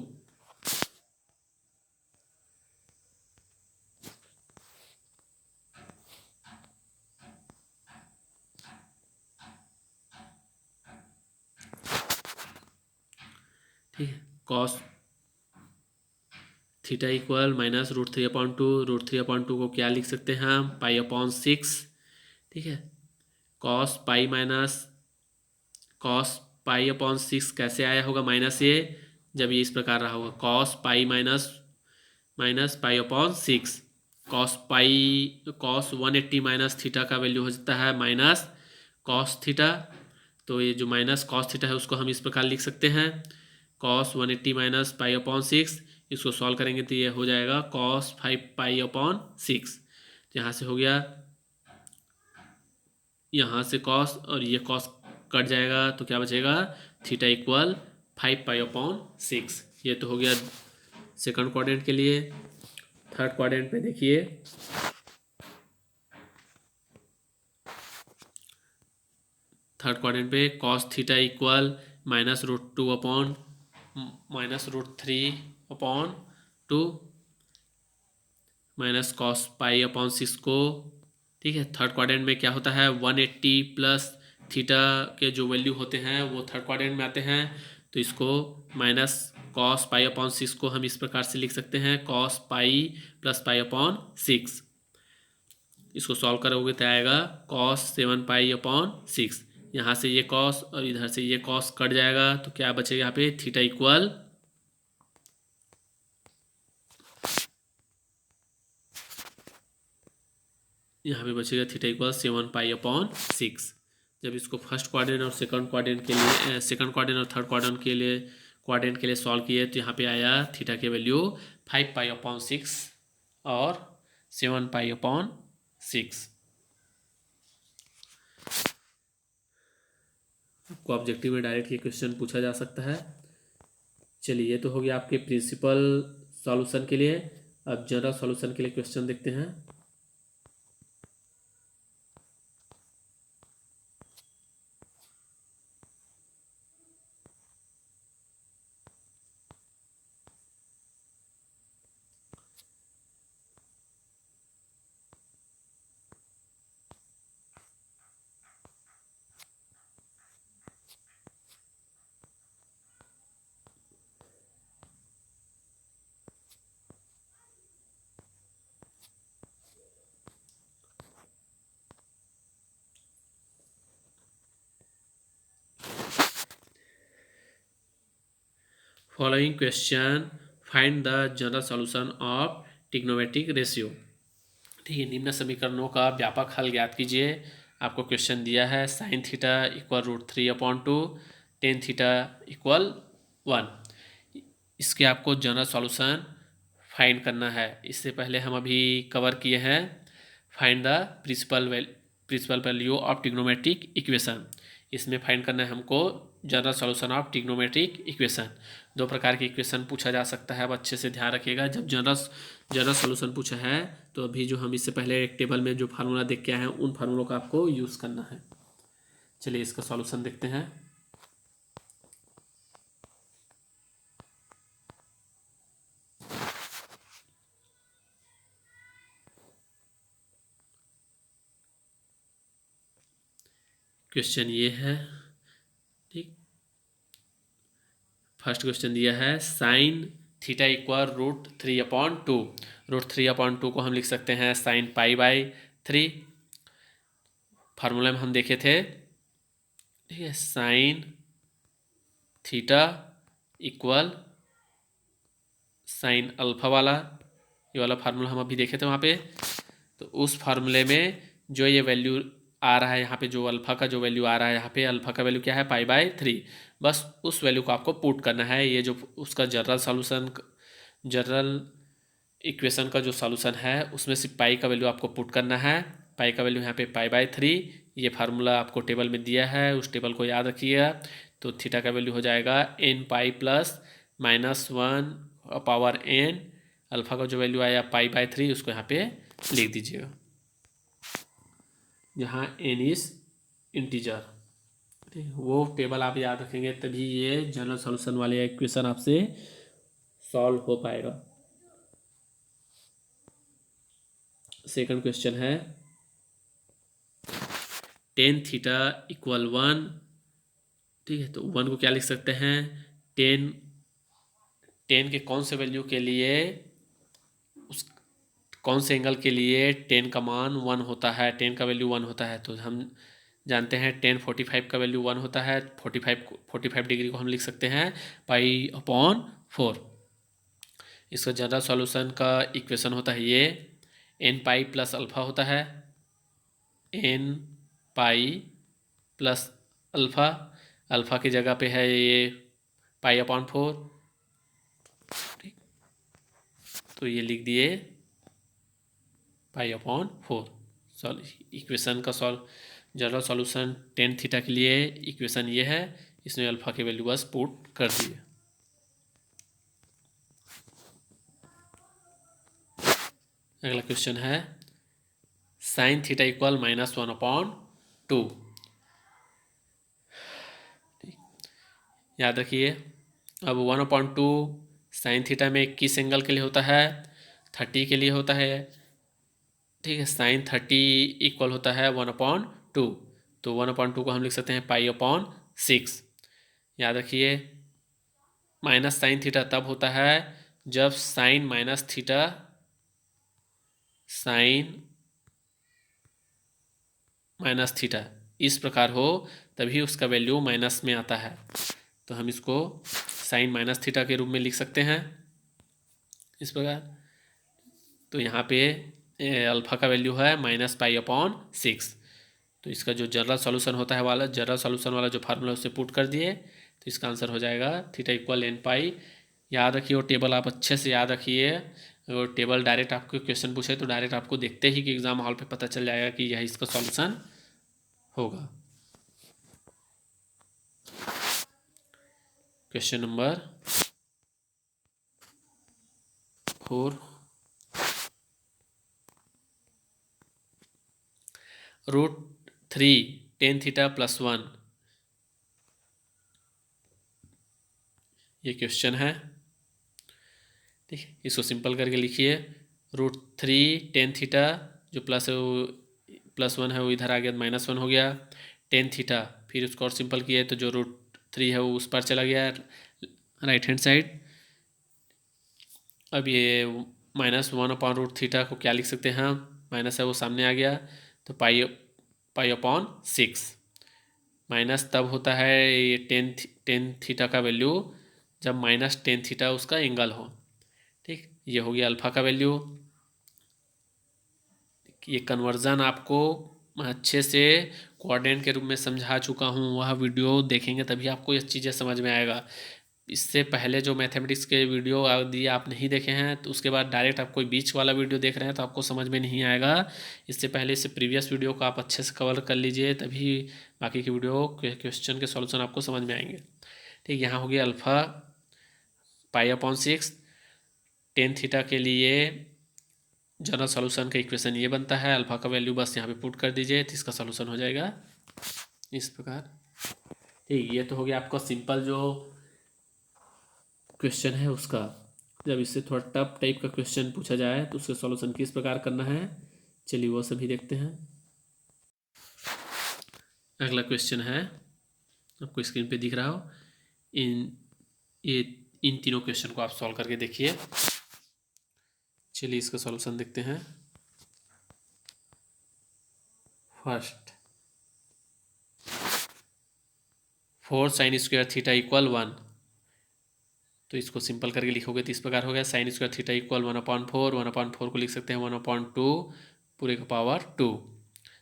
ठीक है, कॉस थीटा इक्वल -√3/2। √3/2 को क्या लिख सकते हैं हम, π/6। ठीक है, कॉस π/6 कैसे आया होगा माइनस ये, जब ये इस प्रकार रहा होगा, कॉस π/6। कॉस 180 माइनस थीटा का वैल्यू हो जाता है माइनस कॉस थीटा। तो ये जो माइनस कॉस थीटा है उसको हम इस प्रकार लिख सकते हैं, कॉस 180 माइनस पाई अपॉन 6। इसको सॉल्व करेंगे तो ये हो जाएगा कॉस 5 पाई अपॉन 6। यहाँ से हो गया, यहाँ से कॉस और ये कॉस कट जाएगा तो क्या बचेगा, थीटा इक्वल 5 पाई अपॉन 6। ये तो हो गया सेकंड क्वाड्रेंट के लिए। थर्ड क्वाड्रेंट पे देखिए, थर्ड क्वाड्रेंट पे cos theta equal -√2 upon -√3 upon 2 minus cos pi upon 6 को, ठीक है। थर्ड क्वाड्रेंट में क्या होता है, 180 प्लस थीटा के जो वैल्यू होते हैं वो थर्ड क्वाड्रेंट में आते हैं। तो इसको माइनस कॉस पाई अपॉन 6 को हम इस प्रकार से लिख सकते हैं, cos pi plus pi upon 6। इसको सॉल्व करोगे तो आएगा कॉस 7 पाई अपॉन 6। यहाँ से ये कॉस और इधर से ये कॉस कट जाएगा तो क्या बचेगा यहाँ पे, थीटा इक्वल यहाँ पे बचेगा थीटा इक्वल 7 पाई अपॉन 6। जब इसको फर्स्ट क्वाड्रेंट और सेकंड क्वाड्रेंट के लिए, सेकंड क्वाड्रेंट और थर्ड क्वाड्रेंट के लिए सॉल्व किए तो यहाँ पे आया थीटा की वैल्यू 5 पाई अपॉन 6 और 7 पाई अपॉन 6। आपको ऑब्जेक्टिव में डायरेक्ट ये क्वेश्चन पूछा जा सकता है। चलिए, ये तो हो गया आपके प्रिंसिपल सॉल्यूशन के लिए। अब जनरल सॉल्यूशन के लिए क्वेश्चन देखते हैं। Following question, find the general solution of trigonometric ratio. ठीक है, निम्न समीकरणों का व्यापक हल ज्ञात कीजिए। आपको क्वेश्चन दिया है sign theta equal √3 upon 2, tan theta equal 1। इसके आपको जनरल सॉल्यूशन फाइंड करना है। इससे पहले हम अभी कवर किए हैं find the principal value of trigonometric equation. इसमें फाइंड करना है हमको general solution of trigonometric equation. दो प्रकार की इक्वेशन पूछा जा सकता है, अब अच्छे से ध्यान रखिएगा। जब जनरल सॉल्यूशन पूछा है तो अभी जो हम इससे पहले एक टेबल में जो फार्मूला देख के आए हैं उन फार्मूलों का आपको यूज़ करना है। चलिए इसका सॉल्यूशन देखते हैं। क्वेश्चन ये है, ठीक। फर्स्ट क्वेश्चन दिया है sign theta equal √3 upon 2। √3 upon 2 को हम लिख सकते हैं साइन पाई बाई 3। फार्मूला में हम देखे थे, ठीक है, sign theta equal sine alpha वाला, ये वाला फार्मूला हम अभी देखे थे वहाँ पे। तो उस फार्मूले में जो ये वैल्यू आ रहा है यहाँ पे, जो अल्फा का जो वैल्यू आ रहा है यहाँ पे, अल्फा का वैल्यू क्या है, पाई बाई 3। बस उस वैल्यू को आपको पुट करना है। ये जो उसका जनरल इक्वेशन का जो सॉल्यूशन है उसमें सिर्फ पाई का वैल्यू आपको पुट करना है। पाई का वैल्यू यहाँ पे पाई बाई 3। ये फार्मूला आपको टेबल में दिया है, उस टेबल को याद रखिएगा। तो थीटा का वैल्यू हो जाएगा n pi plus -1 power n। Alpha का जो वैल्यू आया पाई बाई 3 उसको यहाँ पे लिख दीजिएगा, जहाँ n इज इंटीजर। ठीक, वो टेबल आप याद रखेंगे तभी ये जनरल सॉल्यूशन वाले इक्वेशन आपसे सॉल्व हो पाएगा। सेकंड क्वेश्चन है टेन थीटा इक्वल 1। ठीक है, तो 1 को क्या लिख सकते हैं, टेन के कौन से वैल्यू के लिए, उस कौन से एंगल के लिए टेन का मान 1 होता है, टेन का वैल्यू 1 होता है। तो हम जानते हैं टेन 45 का वैल्यू 1 होता है। 45 डिग्री को हम लिख सकते हैं पाई अपॉन 4। इसका जनरल सॉल्यूशन का इक्वेशन होता है ये, n पाई प्लस अल्फा होता है, n pi plus alpha, alpha की जगह पे है ये π/4, ठीक, तो ये लिख दिए π/4। इक्वेशन का जनरल सॉल्यूशन टेन थीटा के लिए इक्वेशन ये है, इसमें अल्फ़ा की वैल्यू बस पुट कर दिए। अगला क्वेश्चन है साइन थीटा इक्वल -1/2। याद रखिए, अब 1/2 साइन थीटा में किस एंगल के लिए होता है? 30 के लिए होता है, ठीक है। साइन 30 इक्वल होता है 1/2, तो 1/2 को हम लिख सकते हैं π/6। याद रखिए, माइनस साइन थीटा तब होता है जब sine minus theta, sine minus theta इस प्रकार हो, तभी उसका वैल्यू माइनस में आता है। तो हम इसको साइन माइनस थीटा के रूप में लिख सकते हैं इस प्रकार। तो यहाँ पे अल्फ़ा का वैल्यू है -π/6। तो इसका जो जनरल सॉल्यूशन होता है वाला, जनरल सॉल्यूशन वाला जो फार्मूला उससे पुट कर दिए, तो इसका आंसर हो जाएगा थीटा इक्वल n π। याद रखिए, और टेबल आप अच्छे से याद रखिए। और टेबल डायरेक्ट आपको क्वेश्चन पूछे तो डायरेक्ट आपको देखते ही कि एग्जाम हॉल पे पता चल जाएगा कि यह इसका सॉल्यूशन होगा। क्वेश्चन नंबर 4, √3 tan थीटा +1, ये क्वेश्चन है, ठीक है। इसको सिंपल करके लिखिए, √3 tan थीटा, जो प्लस है वो +1 है वो इधर आ गया, -1 हो गया। tan थीटा, फिर उसको और सिंपल किए तो जो √3 है वो उस पर चला गया राइट हैंड साइड। अब ये -1/√थीटा को क्या लिख सकते हैं हम? माइनस है वो सामने आ गया, तो π/6। माइनस तब होता है ये टेन थीटा का वैल्यू जब -tan थीटा उसका एंगल हो, ठीक। ये हो गया अल्फ़ा का वैल्यू। ये कन्वर्जन आपको अच्छे से कोऑर्डिनेट के रूप में समझा चुका हूँ, वह वीडियो देखेंगे तभी आपको ये चीज़ें समझ में आएगा। इससे पहले जो मैथमेटिक्स के वीडियो दिए आप नहीं देखे हैं, तो उसके बाद डायरेक्ट आप कोई बीच वाला वीडियो देख रहे हैं तो आपको समझ में नहीं आएगा। इससे पहले इससे प्रीवियस वीडियो को आप अच्छे से कवर कर लीजिए, तभी बाकी की वीडियो क्वेश्चन के सॉल्यूशन आपको समझ में आएंगे, ठीक। यहाँ हो गया अल्फ़ा π/6। tan थीटा के लिए जनरल सॉल्यूशन का इक्वेशन ये बनता है, अल्फ़ा का वैल्यू बस यहाँ पे पुट कर दीजिए तो इसका सॉल्यूशन हो जाएगा इस प्रकार, ठीक। ये तो हो गया आपका सिंपल जो क्वेश्चन है उसका। जब इससे थोड़ा टफ टाइप का क्वेश्चन पूछा जाए तो उसका सॉल्यूशन किस प्रकार करना है, चलिए वो सभी देखते हैं। अगला क्वेश्चन है, आपको स्क्रीन पे दिख रहा हो, इन तीनों क्वेश्चन को आप सॉल्व करके देखिए। चलिए इसका सॉल्यूशन देखते हैं। First, 4 sin square theta equal 1, तो इसको सिंपल करके लिखोगे तो इस प्रकार हो गया, साइन स्क्वायर थीटा इक्वल 1/4, 1/4 को लिख सकते हैं 1/2 पूरे का पावर 2।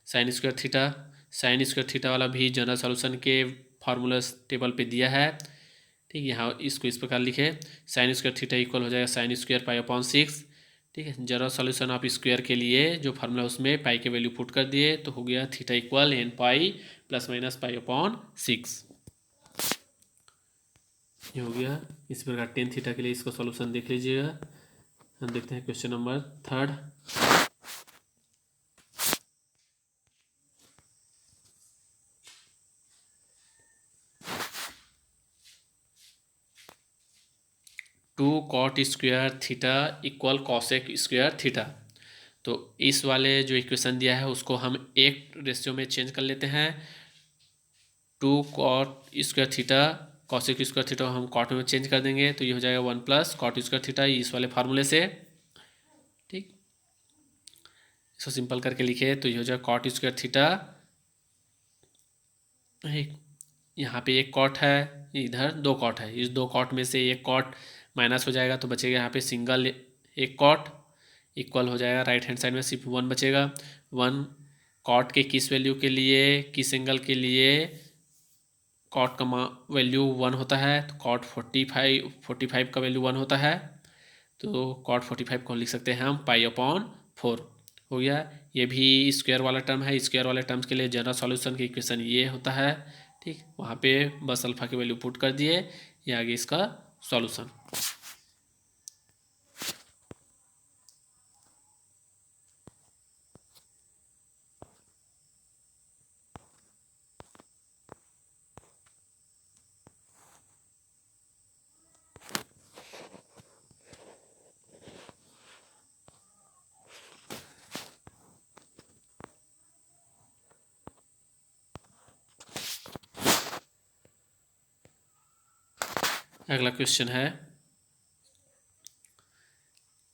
साइन स्क्वायर थीटा वाला भी जनरल सॉल्यूशन के फार्मूला टेबल पे दिया है, ठीक। यहाँ इसको इस प्रकार लिखे, साइन स्क्वायर थीटा इक्वल हो जाएगा साइन स्क्वायर π/6, ठीक है। जनरल सॉल्यूशन आप स्क्वायर के लिए जो फार्मूला उसमें पाई के वैल्यू पुट कर दिए तो हो गया थीटा इक्वल n π ± π/6, ये हो गया। इस प्रकार टेन थीटा के लिए इसका सॉल्यूशन देख लीजिएगा। हम देखते हैं question number 3। Two cot square theta equal cosec square theta, तो इस वाले जो इक्वेशन दिया है उसको हम एक रेशियो में चेंज कर लेते हैं। 2 cot square theta cosec square theta हम कॉट में चेंज कर देंगे, तो ये हो जाएगा 1 + कॉट स्क्वायर थीटा इस वाले फार्मूले से, ठीक। इसको सिंपल करके लिखे तो ये हो जाएगा कॉट स्क्वायर थीटा, यहाँ पे एक कॉट है, इधर 2 कॉट है, इस 2 कॉट में से एक कॉट माइनस हो जाएगा तो बचेगा यहाँ पे सिंगल एक कॉट, इक्वल हो जाएगा राइट हैंड साइड में सिर्फ 1 बचेगा। 1 कॉट के किस वैल्यू के लिए, किस एंगल के लिए कॉट का वैल्यू 1 होता है, तो कॉट 45 का वैल्यू 1 होता है, तो कॉट 45 को लिख सकते हैं हम π/4 हो गया। ये भी स्क्वायर वाला टर्म है, स्क्वायर वाले टर्म्स के लिए जनरल सॉल्यूशन की इक्वेशन ये होता है। ठीक, वहाँ पे बस अल्फा की वैल्यू पुट कर दिए, ये आगे इसका सॉल्यूशन। अगला क्वेश्चन है,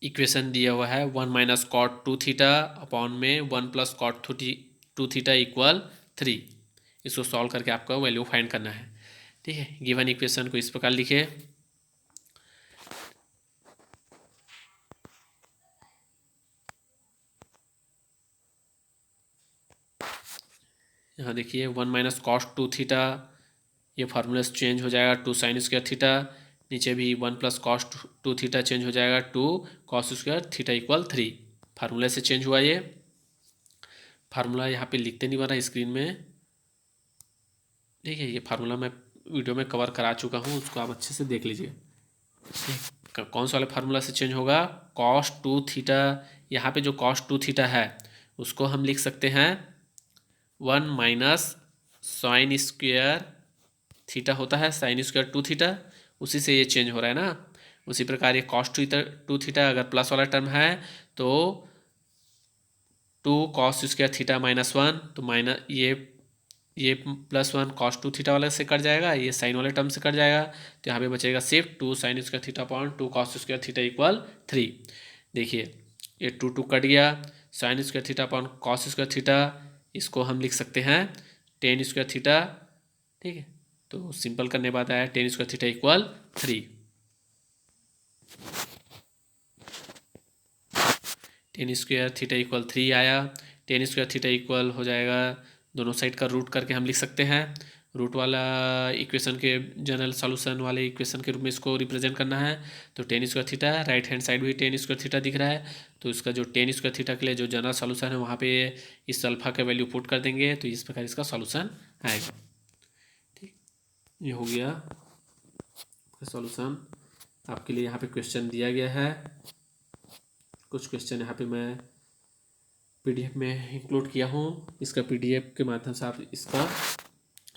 इक्वेशन दिया हुआ है 1 - cot 2 थीटा अपॉन में 1 + cot 2 थीटा इक्वल 3। इसको सॉल्व करके आपको वैल्यू फाइंड करना है। ठीक है, गिवन इक्वेशन को इस प्रकार लिखे, यहाँ देखिए 1 - cos 2 थीटा, ये फार्मूला से चेंज हो जाएगा 2 sin² थीटा, नीचे भी 1 + cos 2 थीटा चेंज हो जाएगा 2 cos² थीटा इक्वल 3। फार्मूला से चेंज हुआ, ये फार्मूला यहाँ पे लिखते नहीं बना स्क्रीन में। ठीक है, ये फार्मूला मैं वीडियो में कवर करा चुका हूँ, उसको आप अच्छे से देख लीजिए। कौन सा वाला फार्मूला से चेंज होगा, cos 2 थीटा, यहाँ पे जो cos 2 थीटा है उसको हम लिख सकते हैं 1 - sin² थीटा होता है, sin² 2 थीटा, उसी से ये चेंज हो रहा है ना। उसी प्रकार ये cos 2 थीटा अगर प्लस वाला टर्म है तो 2 cos² थीटा -1, तो माइनस ये +1 cos 2 थीटा वाले से कट जाएगा, ये साइन वाले टर्म से कट जाएगा, तो यहाँ पे बचेगा सिर्फ 2 sin² theta upon 2 cos² theta equal 3। देखिए ये 2 कट गया, sin² theta upon cos² theta, इसको हम लिख सकते हैं tan² थीटा। ठीक है, तो सिंपल करने बाद आया tan² theta equal 3। tan² theta equal 3 आया। tan² थीटा इक्वल हो जाएगा, दोनों साइड का रूट करके हम लिख सकते हैं। रूट वाला इक्वेशन के जनरल सॉल्यूशन वाले इक्वेशन के रूप में इसको रिप्रेजेंट करना है, तो tan² theta, right hand side भी tan² थीटा दिख रहा है, तो इसका जो tan² थीटा के लिए जो जनरल सॉल्यूशन है वहाँ पे इस अल्फा का वैल्यू पुट कर देंगे, तो इस प्रकार इसका सॉल्यूशन आएगा। ठीक, ये हो गया सॉल्यूशन। आपके लिए यहाँ पे क्वेश्चन दिया गया है, कुछ क्वेश्चन यहाँ पे मैं PDF में इंक्लूड किया हूँ, इसका PDF के माध्यम से आप इसका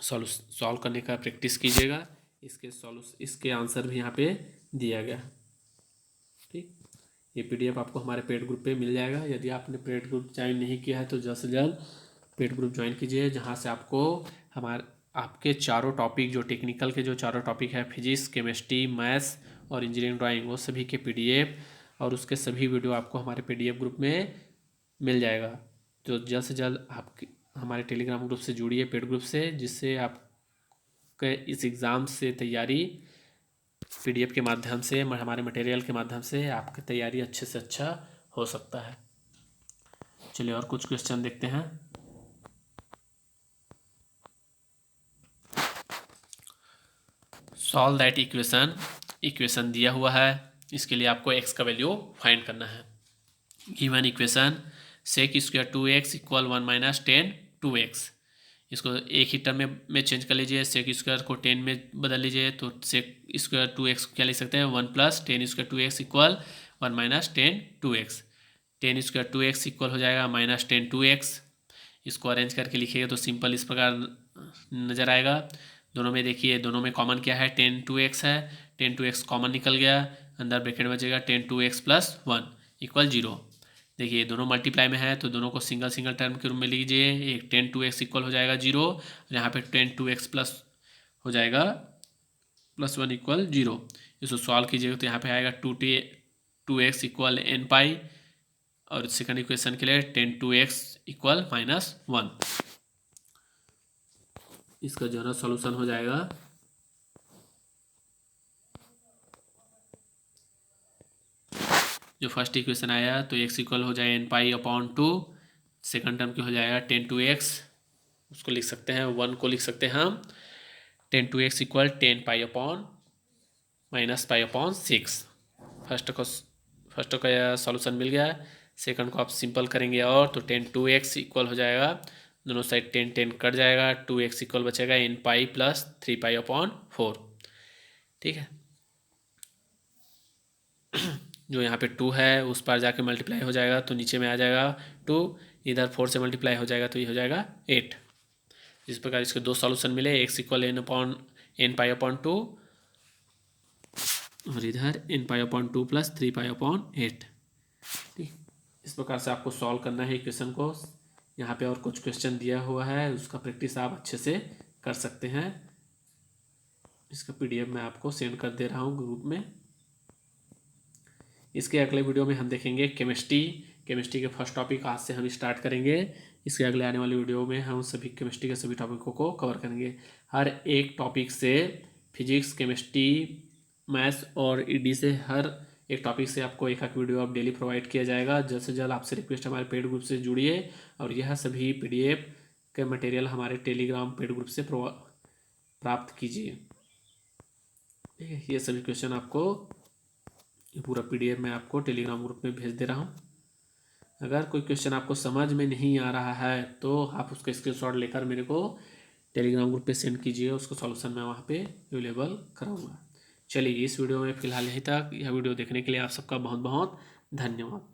सॉल्व करने का प्रैक्टिस कीजिएगा। इसके आंसर भी यहाँ पे दिया गया। ठीक, ये PDF आपको हमारे पेड ग्रुप पे मिल जाएगा। यदि आपने पेड ग्रुप ज्वाइन नहीं किया है तो जल्द से जल्द पेड ग्रुप ज्वाइन कीजिए, जहाँ से आपको आपके चारों टॉपिक, जो टेक्निकल के जो चारों टॉपिक है, फिजिक्स, केमिस्ट्री, मैथ्स और इंजीनियरिंग ड्राइंग, वो सभी के PDF और उसके सभी वीडियो आपको हमारे PDF ग्रुप में मिल जाएगा। तो जल्द से जल्द आप हमारे टेलीग्राम ग्रुप से जुड़िए, पेड ग्रुप से, जिससे आपके इस एग्ज़ाम से तैयारी PDF के माध्यम से, हमारे मटेरियल के माध्यम से आपकी तैयारी अच्छे से अच्छा हो सकता है। चलिए और कुछ क्वेश्चन देखते हैं। सॉल्व दैट इक्वेशन दिया हुआ है, इसके लिए आपको x का वैल्यू फाइंड करना है। Given equation sec² 2x equal 1 - tan 2x, इसको एक ही टर्म में चेंज कर लीजिए, sec² को 10 में बदल लीजिए, तो sec² 2x क्या लिख सकते हैं 1 + tan² 2x equal 1 - tan 2x। tan² 2x equal हो जाएगा -tan 2x। इसको अरेंज करके लिखिएगा तो सिंपल इस प्रकार नज़र आएगा। दोनों में देखिए, दोनों में कॉमन क्या है, tan 2x है, tan 2x कॉमन निकल गया, अंदर ब्रैकेट बचेगा tan 2x + 1 इक्वल 0। देखिए दोनों मल्टीप्लाई में है तो दोनों को सिंगल सिंगल टर्म के रूप में लीजिए। एक tan 2x इक्वल हो जाएगा 0, और यहाँ पे tan 2x प्लस हो जाएगा +1 इक्वल 0। इसको सॉल्व कीजिएगा तो यहाँ पे आएगा 2x इक्वल n π, और सेकंड इक्वेशन के लिए tan 2x इक्वल -1। इसका जनरल सॉल्यूशन हो जाएगा जो फर्स्ट इक्वेशन आया, तो x इक्वल हो जाए n π/2, सेकंड टर्म की हो जाएगा tan 2x, उसको लिख सकते हैं 1 को लिख सकते हैं हम 10 equal 10 pi upon minus pi upon 6। First का सॉल्यूशन मिल गया। सेकंड को आप सिंपल करेंगे और तो 10 इक्वल हो जाएगा, दोनों साइड 10 कट जाएगा, 2x इक्वल बचेगा n pi plus 3 pi upon 4। ठीक है, जो यहाँ पे 2 है उस पर जाके मल्टीप्लाई हो जाएगा तो नीचे में आ जाएगा 2, इधर 4 से मल्टीप्लाई हो जाएगा तो ये हो जाएगा 8। इस प्रकार इसके दो सॉल्यूशन मिले, x इक्वल n पाई अपॉन 2 और इधर n पाई अपॉन 2 प्लस 3 पाई अपॉन 8। ठीक, इस प्रकार से आपको सॉल्व करना है इक्वेशन को। यहाँ पे और कुछ क्वेश्चन दिया हुआ है, उसका प्रैक्टिस आप अच्छे से कर सकते हैं। इसका PDF मैं आपको सेंड कर दे रहा हूँ ग्रुप में। इसके अगले वीडियो में हम देखेंगे केमिस्ट्री के फर्स्ट टॉपिक आज से हम स्टार्ट करेंगे। इसके अगले आने वाली वीडियो में हम सभी केमिस्ट्री के सभी टॉपिकों को कवर करेंगे। हर एक टॉपिक से फिजिक्स, केमिस्ट्री, मैथ्स और ED से हर एक टॉपिक से आपको एक वीडियो आप डेली प्रोवाइड किया जाएगा। जल्द से जल्द आपसे रिक्वेस्ट हमारे पेड ग्रुप से जुड़िए और यह सभी PDF के मटेरियल हमारे टेलीग्राम पेड ग्रुप से प्राप्त कीजिए। ठीक है, ये सभी क्वेश्चन आपको, ये पूरा PDF मैं आपको टेलीग्राम ग्रुप में भेज दे रहा हूँ। अगर कोई क्वेश्चन आपको समझ में नहीं आ रहा है तो आप उसका स्क्रीनशॉट लेकर मेरे को टेलीग्राम ग्रुप पे सेंड कीजिए, उसका सॉल्यूशन मैं वहाँ पे अवेलेबल कराऊंगा। चलिए, इस वीडियो में फ़िलहाल यहीं तक। यह वीडियो देखने के लिए आप सबका बहुत बहुत धन्यवाद।